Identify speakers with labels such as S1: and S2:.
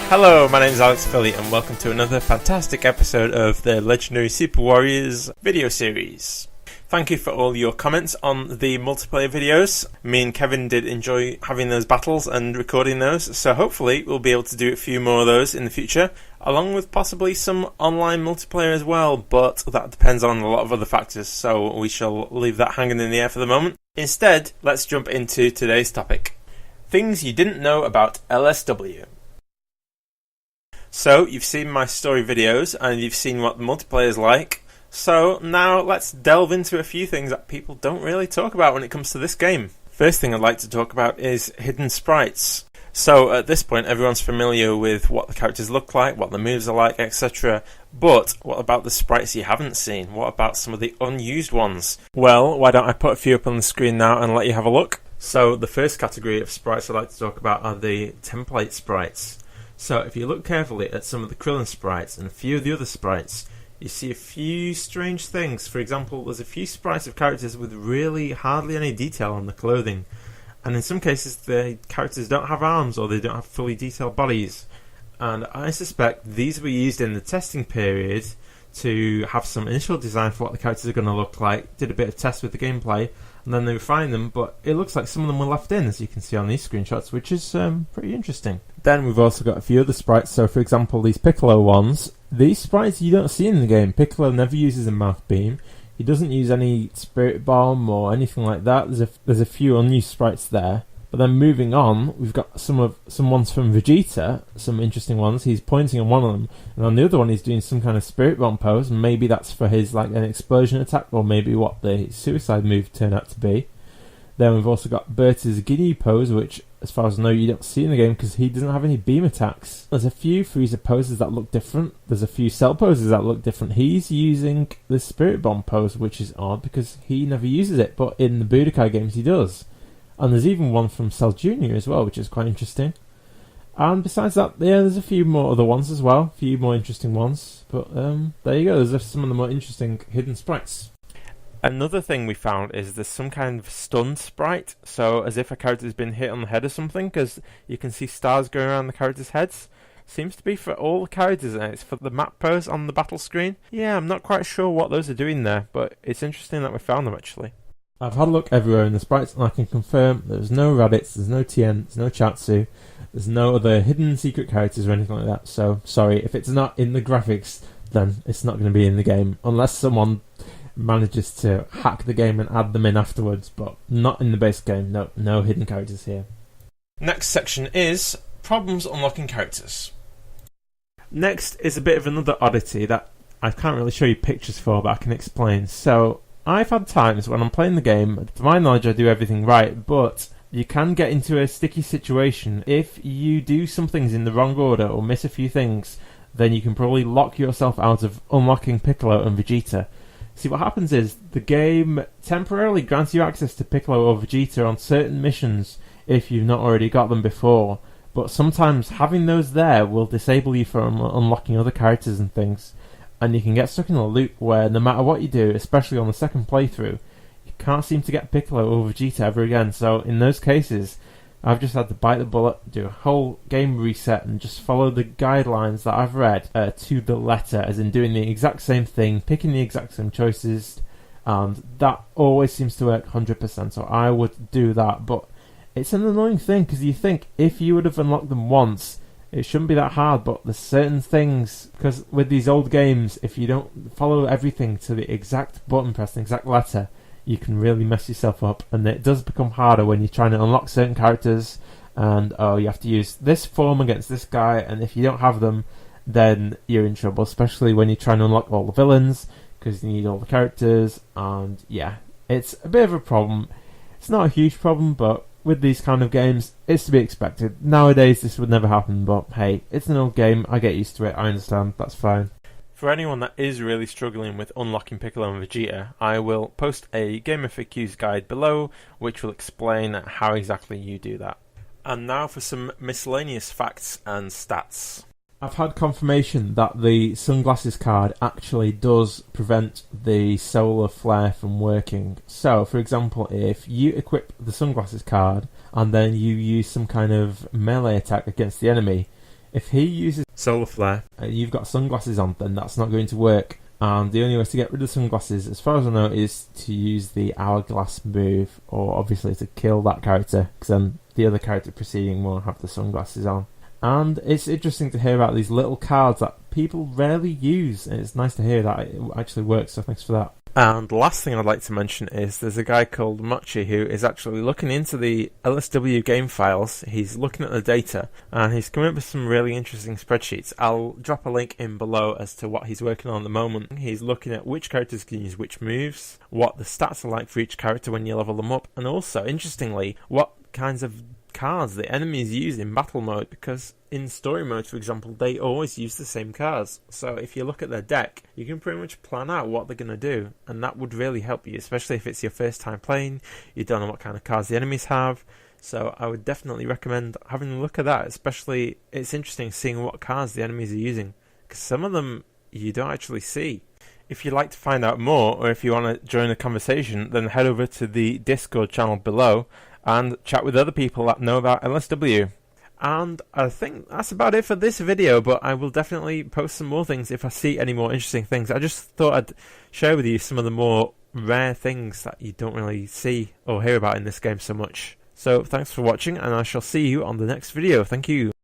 S1: Hello, my name is Alex Philly and welcome to another fantastic episode of the Legendary Super Warriors video series. Thank you for all your comments on the multiplayer videos. Me and Kevin did enjoy having those battles and recording those, so hopefully we'll be able to do a few more of those in the future, along with possibly some online multiplayer as well, but that depends on a lot of other factors, so we shall leave that hanging in the air for the moment. Instead, let's jump into today's topic. Things you didn't know about LSW. So, you've seen my story videos and you've seen what the multiplayer is like, so now let's delve into a few things that people don't really talk about when it comes to this game. First thing I'd like to talk about is hidden sprites. So at this point everyone's familiar with what the characters look like, what the moves are like, etc. But what about the sprites you haven't seen? What about some of the unused ones? Well, why don't I put a few up on the screen now and let you have a look? So the first category of sprites I'd like to talk about are the template sprites. So if you look carefully at some of the Krillin sprites and a few of the other sprites, you see a few strange things. For example, there's a few sprites of characters with really hardly any detail on the clothing. And in some cases the characters don't have arms or they don't have fully detailed bodies. And I suspect these were used in the testing period to have some initial design for what the characters are going to look like, did a bit of test with the gameplay, and then they refined them, but it looks like some of them were left in, as you can see on these screenshots, which is pretty interesting. Then we've also got a few other sprites, so for example these Piccolo ones. These sprites you don't see in the game. Piccolo never uses a mouth beam, he doesn't use any spirit bomb or anything like that. There's a few unused sprites there. But then moving on, we've got some ones from Vegeta, some interesting ones. He's pointing on one of them, and on the other one he's doing some kind of spirit bomb pose. Maybe that's for his like an explosion attack, or maybe what the suicide move turned out to be. Then we've also got Berta's Ginyu pose, which, as far as I know, you don't see in the game because he doesn't have any beam attacks. There's a few Frieza poses that look different. There's a few Cell poses that look different. He's using the spirit bomb pose, which is odd because he never uses it, but in the Budokai games he does. And there's even one from Cell Jr. as well, which is quite interesting. And besides that, yeah, there's a few more other ones as well. A few more interesting ones. But there you go, there's some of the more interesting hidden sprites. Another thing we found is there's some kind of stunned sprite. So as if a character's been hit on the head or something, because you can see stars going around the characters' heads. Seems to be for all the characters, and it's for the map pose on the battle screen. Yeah, I'm not quite sure what those are doing there, but it's interesting that we found them actually. I've had a look everywhere in the sprites and I can confirm there's no Raditz, there's no Tien, there's no Chatsu, there's no other hidden secret characters or anything like that, so sorry, if it's not in the graphics then it's not going to be in the game, unless someone manages to hack the game and add them in afterwards, but not in the base game, no hidden characters here. Next section is problems unlocking characters. Next is a bit of another oddity that I can't really show you pictures for, but I can explain. So I've had times when I'm playing the game, to my knowledge I do everything right, but you can get into a sticky situation. If you do some things in the wrong order or miss a few things, then you can probably lock yourself out of unlocking Piccolo and Vegeta. See, what happens is the game temporarily grants you access to Piccolo or Vegeta on certain missions if you've not already got them before, but sometimes having those there will disable you from unlocking other characters and things. And you can get stuck in a loop where no matter what you do, especially on the second playthrough, you can't seem to get Piccolo or Vegeta ever again. So in those cases, I've just had to bite the bullet, do a whole game reset and just follow the guidelines that I've read to the letter, as in doing the exact same thing, picking the exact same choices, and that always seems to work 100%, so I would do that. But it's an annoying thing because you think if you would have unlocked them once, it shouldn't be that hard, but there's certain things, because with these old games, if you don't follow everything to the exact button press, the exact letter, you can really mess yourself up, and it does become harder when you're trying to unlock certain characters, and you have to use this form against this guy, and if you don't have them, then you're in trouble, especially when you're trying to unlock all the villains, because you need all the characters, and yeah, it's a bit of a problem. It's not a huge problem, but with these kind of games, it's to be expected. Nowadays, this would never happen, but hey, it's an old game, I get used to it, I understand, that's fine. For anyone that is really struggling with unlocking Piccolo and Vegeta, I will post a Game FAQs guide below, which will explain how exactly you do that. And now for some miscellaneous facts and stats. I've had confirmation that the sunglasses card actually does prevent the solar flare from working. So, for example, if you equip the sunglasses card and then you use some kind of melee attack against the enemy, if he uses solar flare and you've got sunglasses on, then that's not going to work. And the only way to get rid of sunglasses, as far as I know, is to use the hourglass move, or obviously to kill that character, because then the other character preceding won't have the sunglasses on. And it's interesting to hear about these little cards that people rarely use, and it's nice to hear that it actually works, so thanks for that. And the last thing I'd like to mention is there's a guy called Mochi who is actually looking into the LSW game files. He's looking at the data and he's coming up with some really interesting spreadsheets. I'll drop a link in below as to what he's working on at the moment. He's looking at which characters can use which moves, what the stats are like for each character when you level them up, and also, interestingly, what kinds of cards the enemies use in battle mode, because in story mode, for example, they always use the same cards. So if you look at their deck, you can pretty much plan out what they're going to do, and that would really help you, especially if it's your first time playing, you don't know what kind of cards the enemies have. So I would definitely recommend having a look at that, especially it's interesting seeing what cards the enemies are using, because some of them you don't actually see. If you'd like to find out more, or if you want to join the conversation, then head over to the Discord channel below and chat with other people that know about LSW. And I think that's about it for this video, but I will definitely post some more things if I see any more interesting things. I just thought I'd share with you some of the more rare things that you don't really see or hear about in this game so much. So thanks for watching, and I shall see you on the next video. Thank you.